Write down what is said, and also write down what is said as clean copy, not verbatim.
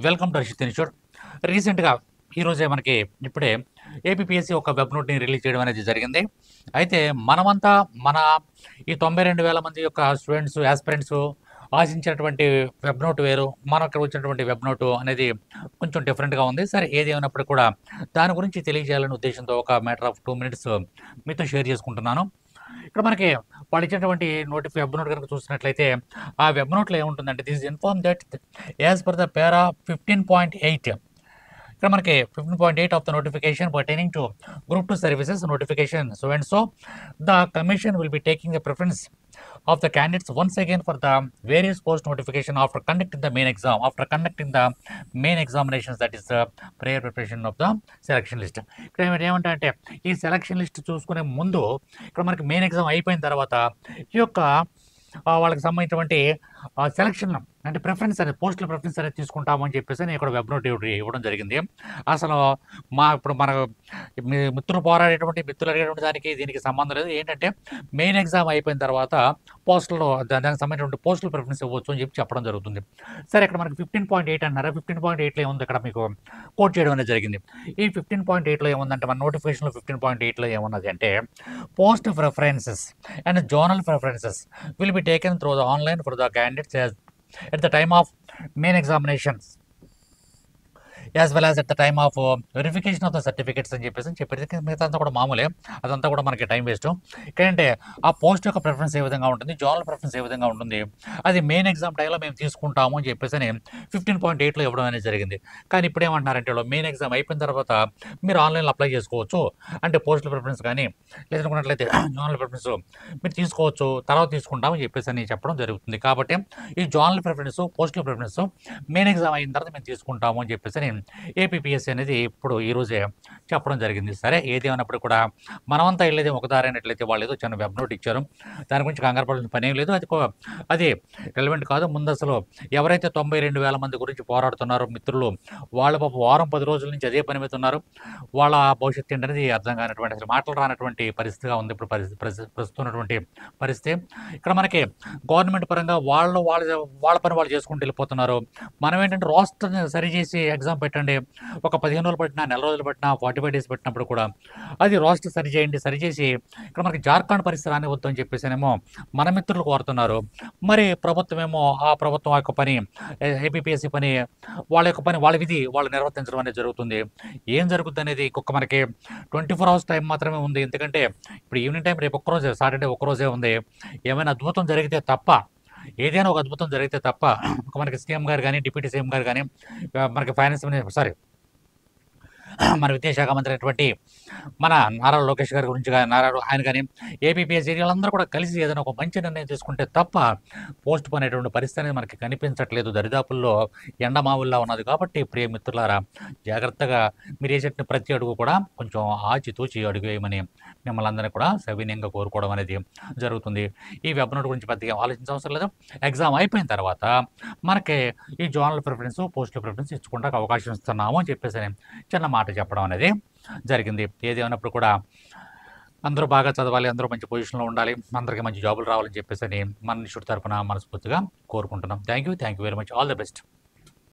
Welcome to Harshit institute. రీసెంట్‌గా ఈరోజే మనకి ఇప్పుడే ఏపీపీఎస్సీ ఒక వెబ్ నోట్‌ని రిలీజ్ చేయడం అనేది జరిగింది. అయితే మనమంతా మన ఈ 92,000 మంది యొక్క స్టూడెంట్స్, యాస్పిరెంట్స్ ఆశించినటువంటి వెబ్ నోట్ వేరు. మనకు వచ్చినటువంటి వెబ్ నోటు అనేది కొంచెం డిఫరెంట్‌గా ఉంది. సరే ఏది ఏమైనప్పటికి కూడా దాని గురించి తెలియజేయాలనే ఉద్దేశ్యంతో ఒక మ్యాటర్ ఆఫ్ 2 మినిట్స్ మీతో షేర్ చేసుకుంటున్నాను. ఇక్కడ మనకి వాళ్ళు ఇచ్చినటువంటి వెబ్ నోట్ కనుక చూసినట్లయితే ఆ వెబ్ నోట్‌లో ఏముంటుందంటే this inform that as per the para 15.8 ఇక్కడ మనకి 15.8 of the notification pertaining to group 2 services notification so and so the commission will be taking the preference of the candidates once again for the various post notification after conducting the main exam, after conducting the main examinations, that is the prior preparation of the selection list. ఇక్కడ ఏమంటే ఈ selection list చూసుకునే ముందు ఇక్కడ మనకి main exam అయిపోయిన తర్వాత ఈ యొక్క వాళ్ళకి సంబంధించినటువంటి సెలక్షన్ అంటే ప్రిఫరెన్స్ అనేది పోస్టుల ప్రిఫరెన్స్ అనేది తీసుకుంటామని చెప్పేసి నేను ఇక్కడ వెబ్ నోట్ ఇవ్వడం జరిగింది. అసలు ఇప్పుడు మన మిత్రులు పోరాడేటువంటి మిత్రులు అడిగేటువంటి దానికి దీనికి సంబంధం లేదు. ఏంటంటే మెయిన్ ఎగ్జామ్ అయిపోయిన తర్వాత పోస్టుల్లో దానికి సంబంధించినటువంటి పోస్టుల ప్రిఫరెన్స్ ఇవ్వచ్చు అని చెప్పడం జరుగుతుంది. సరే ఇక్కడ మనకి 15.8 అన్నారా, 15.8లో ఏముంది ఇక్కడ మీకు కోట్ చేయడం అనేది జరిగింది. ఈ 15.8లో ఏముందంటే మన నోటిఫికేషన్లో 15.8లో ఏమున్నది అంటే post preferences and zonal preferences will be taken through the online for the candidates at the time of main examinations as well as at the time of verification of the certificates అని చెప్పేసి మిగతా అంతా కూడా మామూలే, అదంతా కూడా మనకి time waste. ఏంటంటే ఆ పోస్ట్ యొక్క ప్రిఫరెన్స్ ఏ విధంగా ఉంటుంది, జోనల్ ప్రిఫరెన్స్ ఏ విధంగా ఉంటుంది, అది మెయిన్ ఎగ్జామ్ టైంలో మేము తీసుకుంటాము అని చెప్పేసి 15.8లో ఇవ్వడం అనేది జరిగింది. కానీ ఇప్పుడు ఏమంటున్నారంటే మెయిన్ ఎగ్జామ్ అయిపోయిన తర్వాత మీరు ఆన్లైన్లో అప్లై చేసుకోవచ్చు, అంటే పోస్టల్ ప్రిఫరెన్స్ కానీ లేదనుకున్నట్లయితే జోనల్ ప్రిఫరెన్స్ మీరు తీసుకోవచ్చు, తర్వాత తీసుకుంటామని చెప్పేసి చెప్పడం జరుగుతుంది. కాబట్టి ఈ zonal preference, postal preference main exam అయిన తర్వాత మేము తీసుకుంటాము అని చెప్పేసి ఏపీపీఎస్సీ అనేది ఇప్పుడు ఈరోజే చెప్పడం జరిగింది. సరే ఏది ఏమైనప్పుడు కూడా మనమంతా వెళ్ళేది ఒక దారి అయినట్లయితే వాళ్ళు ఏదో చిన్న వెబ్ నోట్ ఇచ్చారు, దాని గురించి కంగారు పడాల్సిన పని ఏం లేదు. అది రెలవెంట్ కాదు. ముందు అసలు ఎవరైతే 92,000 మంది గురించి పోరాడుతున్నారో మిత్రులు, వాళ్ళ పాప వారం 10 రోజుల నుంచి అదే పని మీద ఉన్నారు. వాళ్ళ భవిష్యత్తు ఏంటనేది అర్థం కానటువంటి, అసలు మాటలు రానటువంటి పరిస్థితిగా ఉంది ఇప్పుడు ప్రస్తుతం ఉన్నటువంటి పరిస్థితి. ఇక్కడ మనకి గవర్నమెంట్ పరంగా వాళ్ళ పని వాళ్ళు చేసుకుంటూ వెళ్ళిపోతున్నారు. మనం ఏంటంటే రోస్టర్ని సరిచేసి ఎగ్జామ్ పెట్టండి, ఒక 15 రోజులు పెట్టినా, నెల రోజులు పెట్టినా, 45 డేస్ పెట్టినప్పుడు కూడా అది రోస్టర్ సరిచేసి ఇక్కడ మనకి జార్ఖండ్ పరిస్థితి రానివద్దు అని చెప్పేసినేమో మన మిత్రులు కోరుతున్నారు. మరి ప్రభుత్వం ఏమో ఆ ప్రభుత్వం యొక్క పని, ఏపీపీఎస్సీ పని, వాళ్ళ యొక్క పని, వాళ్ళ విధి వాళ్ళు నిర్వర్తించడం అనేది జరుగుతుంది. ఏం జరుగుతుంది అనేది ఇంకొక మనకి 24 అవర్స్ టైం మాత్రమే ఉంది. ఎందుకంటే ఇప్పుడు ఈవినింగ్ టైం రేపు ఒక్కరోజే, సాటర్డే ఒక్కరోజే ఉంది. ఏమైనా అద్భుతం జరిగితే తప్ప, ఏదైనా ఒక అద్భుతం జరిగితే తప్ప మనకి సీఎం గారు కానీ, డిప్యూటీ సీఎం గారు కానీ, మనకి ఫైనాన్స్ మినిస్టర్ మన విద్యాశాఖ మంత్రి అయినటువంటి మన నారా లోకేష్ గారి గురించి ఆయన కానీ, ఏపీపీఎస్సీ వీళ్ళందరూ కూడా కలిసి ఏదైనా ఒక మంచి నిర్ణయం తీసుకుంటే తప్ప పోస్ట్ పోన్ అనేటువంటి పరిస్థితి అనేది మనకి కనిపించట్లేదు. దరిదాపుల్లో ఎండమావుల్లా ఉన్నది. కాబట్టి ప్రియ మిత్రులారా, జాగ్రత్తగా మీరు వేసేట ప్రతి అడుగు కూడా కొంచెం ఆచితూచి అడుగు వేయమని మిమ్మల్ని అందరినీ కూడా సవినయంగా కోరుకోవడం అనేది జరుగుతుంది. ఈ వెబ్ నోట్ గురించి పెద్దగా ఆలోచించే అవసరం లేదు. ఎగ్జామ్ అయిపోయిన తర్వాత మనకి ఈ జోనల్ ప్రిఫరెన్స్, పోస్టల్ ప్రిఫరెన్స్ ఇచ్చుకుంటే అవకాశం ఇస్తున్నాము అని చెప్పేసి చిన్న మాట చెప్పడం అనేది జరిగింది. ఏది ఏమైనప్పుడు కూడా అందరూ బాగా చదవాలి, అందరూ మంచి పొజిషన్లో ఉండాలి, అందరికీ మంచి జాబులు రావాలని చెప్పేసి మన ఇన్స్టిట్యూట్ తరఫున మనస్ఫూర్తిగా కోరుకుంటున్నాం. Thank you very much. All the best.